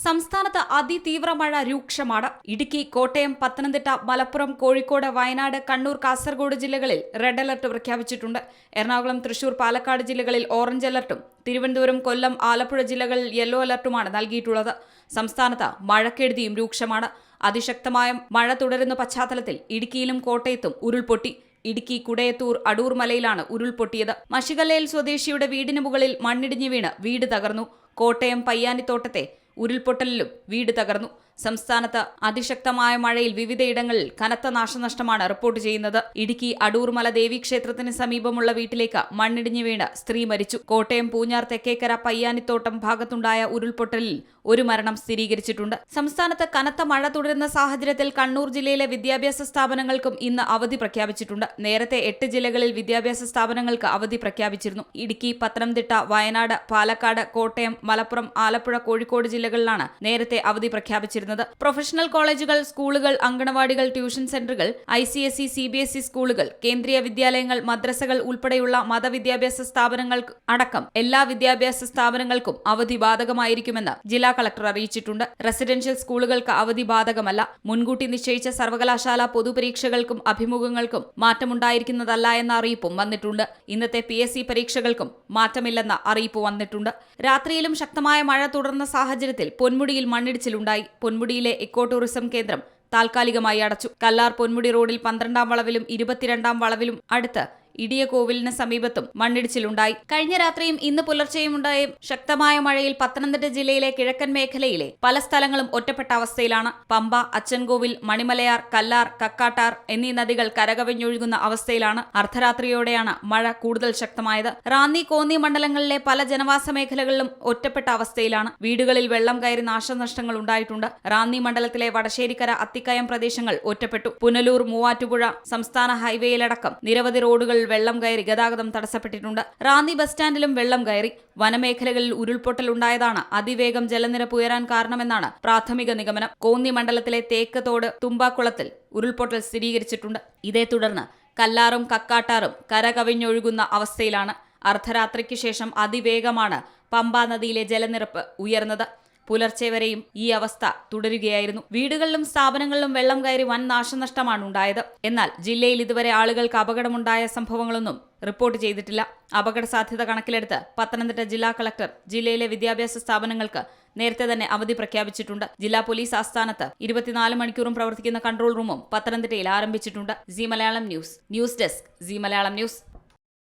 സംസ്ഥാനത്ത് അതിതീവ്ര മഴ രൂക്ഷമാണ്. ഇടുക്കി, കോട്ടയം, പത്തനംതിട്ട, മലപ്പുറം, കോഴിക്കോട്, വയനാട്, കണ്ണൂർ, കാസർഗോഡ് ജില്ലകളിൽ റെഡ് അലർട്ട് പ്രഖ്യാപിച്ചിട്ടുണ്ട്. എറണാകുളം, തൃശൂർ, പാലക്കാട് ജില്ലകളിൽ ഓറഞ്ച് അലർട്ടും തിരുവനന്തപുരം, കൊല്ലം, ആലപ്പുഴ ജില്ലകളിൽ യെല്ലോ അലർട്ടുമാണ് നൽകിയിട്ടുള്ളത്. സംസ്ഥാനത്ത് മഴക്കെടുതിയും രൂക്ഷമാണ്. അതിശക്തമായ മഴ തുടരുന്ന പശ്ചാത്തലത്തിൽ ഇടുക്കിയിലും കോട്ടയത്തും ഉരുൾപൊട്ടി. ഇടുക്കി കുടയത്തൂർ അടൂർ മലയിലാണ് ഉരുൾപൊട്ടിയത്. മഷികല്ലയിൽ സ്വദേശിയുടെ വീടിന് മുകളിൽ മണ്ണിടിഞ്ഞു വീണ് വീട് തകർന്നു. കോട്ടയം പയ്യാനിത്തോട്ടത്തെ ഉരുൾപൊട്ടലിലും വീട് തകർന്നു. സംസ്ഥാനത്ത് അതിശക്തമായ മഴയിൽ വിവിധയിടങ്ങളിൽ കനത്ത നാശനഷ്ടമാണ് റിപ്പോർട്ട് ചെയ്യുന്നത്. ഇടുക്കി അടൂർമല ദേവീക്ഷേത്രത്തിന് സമീപമുള്ള വീട്ടിലേക്ക് മണ്ണിടിഞ്ഞു വീണ് സ്ത്രീ മരിച്ചു. കോട്ടയം പൂഞ്ഞാർ തെക്കേക്കര പയ്യാനിത്തോട്ടം ഭാഗത്തുണ്ടായ ഉരുൾപൊട്ടലിൽ ഒരു മരണം സ്ഥിരീകരിച്ചിട്ടുണ്ട്. സംസ്ഥാനത്ത് കനത്ത മഴ തുടരുന്ന സാഹചര്യത്തിൽ കണ്ണൂർ ജില്ലയിലെ വിദ്യാഭ്യാസ സ്ഥാപനങ്ങൾക്കും ഇന്ന് അവധി പ്രഖ്യാപിച്ചിട്ടുണ്ട്. നേരത്തെ 8 ജില്ലകളിൽ വിദ്യാഭ്യാസ സ്ഥാപനങ്ങൾക്ക് അവധി പ്രഖ്യാപിച്ചിരുന്നു. ഇടുക്കി, പത്തനംതിട്ട, വയനാട്, പാലക്കാട്, കോട്ടയം, മലപ്പുറം, ആലപ്പുഴ, കോഴിക്കോട് ജില്ലകളിലാണ് നേരത്തെ അവധി പ്രഖ്യാപിച്ചിരുന്നത്. പ്രൊഫഷണൽ കോളേജുകൾ, സ്കൂളുകൾ, അങ്കണവാടികൾ, ട്യൂഷൻ സെന്ററുകൾ, ICSE, CBSE സ്കൂളുകൾ, കേന്ദ്രീയ വിദ്യാലയങ്ങൾ, മദ്രസകൾ ഉൾപ്പെടെയുള്ള മതവിദ്യാഭ്യാസ സ്ഥാപനങ്ങൾക്ക് അടക്കം എല്ലാ വിദ്യാഭ്യാസ സ്ഥാപനങ്ങൾക്കും അവധി ബാധകമായിരിക്കുമെന്ന് ജില്ലാ കളക്ടർ അറിയിച്ചിട്ടുണ്ട്. റെസിഡൻഷ്യൽ സ്കൂളുകൾക്ക് അവധി ബാധകമല്ല. മുൻകൂട്ടി നിശ്ചയിച്ച സർവകലാശാല പൊതുപരീക്ഷകൾക്കും അഭിമുഖങ്ങൾക്കും മാറ്റമുണ്ടായിരിക്കുന്നതല്ല എന്ന അറിയിപ്പും വന്നിട്ടുണ്ട്. ഇന്നത്തെ PSC പരീക്ഷകൾക്കും മാറ്റമില്ലെന്ന അറിയിപ്പ് വന്നിട്ടുണ്ട്. രാത്രിയിലും ശക്തമായ മഴ തുടർന്ന സാഹചര്യത്തിൽ പൊന്മുടിയിൽ മണ്ണിടിച്ചിലുണ്ടായി. പൊന്മുടിയിലെ ഇക്കോ ടൂറിസം കേന്ദ്രം താൽക്കാലികമായി അടച്ചു. കല്ലാർ പൊന്മുടി റോഡിൽ 12-ാം വളവിലും 22-ാം വളവിലും അടുത്ത് ഇടിയകോവിലിന് സമീപത്തും മണ്ണിടിച്ചിലുണ്ടായി. കഴിഞ്ഞ രാത്രിയും ഇന്ന് പുലർച്ചെയും ഉണ്ടായ ശക്തമായ മഴയിൽ പത്തനംതിട്ട ജില്ലയിലെ കിഴക്കൻ മേഖലയിലെ പല സ്ഥലങ്ങളും ഒറ്റപ്പെട്ട അവസ്ഥയിലാണ്. പമ്പ, അച്ചൻകോവിൽ, മണിമലയാർ, കല്ലാർ, കക്കാട്ടാർ എന്നീ നദികൾ കരകവിഞ്ഞൊഴുകുന്ന അവസ്ഥയിലാണ്. അർദ്ധരാത്രിയോടെയാണ് മഴ കൂടുതൽ ശക്തമായത്. റാന്നി, കോന്നി മണ്ഡലങ്ങളിലെ പല ജനവാസ മേഖലകളിലും ഒറ്റപ്പെട്ട അവസ്ഥയിലാണ്. വീടുകളിൽ വെള്ളം കയറി നാശനഷ്ടങ്ങൾ ഉണ്ടായിട്ടുണ്ട്. റാന്നി മണ്ഡലത്തിലെ വടശ്ശേരിക്കര, അത്തിക്കയം പ്രദേശങ്ങൾ ഒറ്റപ്പെട്ടു. പുനലൂർ, മൂവാറ്റുപുഴ സംസ്ഥാന ഹൈവേയിലടക്കം നിരവധി റോഡുകൾ വെള്ളം കയറി ഗതാഗതം തടസ്സപ്പെട്ടിട്ടുണ്ട്. റാന്നി ബസ് സ്റ്റാൻഡിലും വെള്ളം കയറി. വനമേഖലകളിൽ ഉരുൾപൊട്ടലുണ്ടായതാണ് അതിവേഗം ജലനിരപ്പ് ഉയരാൻ കാരണമെന്നാണ് പ്രാഥമിക നിഗമനം. കോന്നി മണ്ഡലത്തിലെ തേക്ക് തോട്, തുമ്പാക്കുളത്തിൽ ഉരുൾപൊട്ടൽ സ്ഥിരീകരിച്ചിട്ടുണ്ട്. ഇതേ തുടർന്ന് കല്ലാറും കക്കാട്ടാറും കരകവിഞ്ഞൊഴുകുന്ന അവസ്ഥയിലാണ്. അർദ്ധരാത്രിക്ക് ശേഷം അതിവേഗമാണ് പമ്പാ നദിയിലെ ജലനിരപ്പ് ഉയർന്നത്. പുലർച്ചെ വരെയും ഈ അവസ്ഥ തുടരുകയായിരുന്നു. വീടുകളിലും സ്ഥാപനങ്ങളിലും വെള്ളം കയറി വൻ നാശനഷ്ടമാണ് ഉണ്ടായത്. എന്നാൽ ജില്ലയിൽ ഇതുവരെ ആളുകൾക്ക് അപകടമുണ്ടായ സംഭവങ്ങളൊന്നും റിപ്പോർട്ട് ചെയ്തിട്ടില്ല. അപകട സാധ്യത കണക്കിലെടുത്ത് പത്തനംതിട്ട ജില്ലാ കളക്ടർ ജില്ലയിലെ വിദ്യാഭ്യാസ സ്ഥാപനങ്ങൾക്ക് നേരത്തെ തന്നെ അവധി പ്രഖ്യാപിച്ചിട്ടുണ്ട്. ജില്ലാ പോലീസ് ആസ്ഥാനത്ത് 24 മണിക്കൂറും പ്രവർത്തിക്കുന്ന കൺട്രോൾ റൂമും പത്തനംതിട്ടയിൽ ആരംഭിച്ചിട്ടുണ്ട്. C Malayalam news. News desk, C Malayalam news.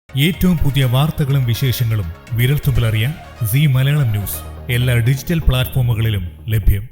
ഏറ്റവും പുതിയ വാർത്തകളും വിശേഷങ്ങളും വിരൽത്തുമ്പിലറിയാൻ സി മലയാളം ന്യൂസ് എല്ലാ ഡിജിറ്റൽ പ്ലാറ്റ്ഫോമുകളിലും ലഭ്യം.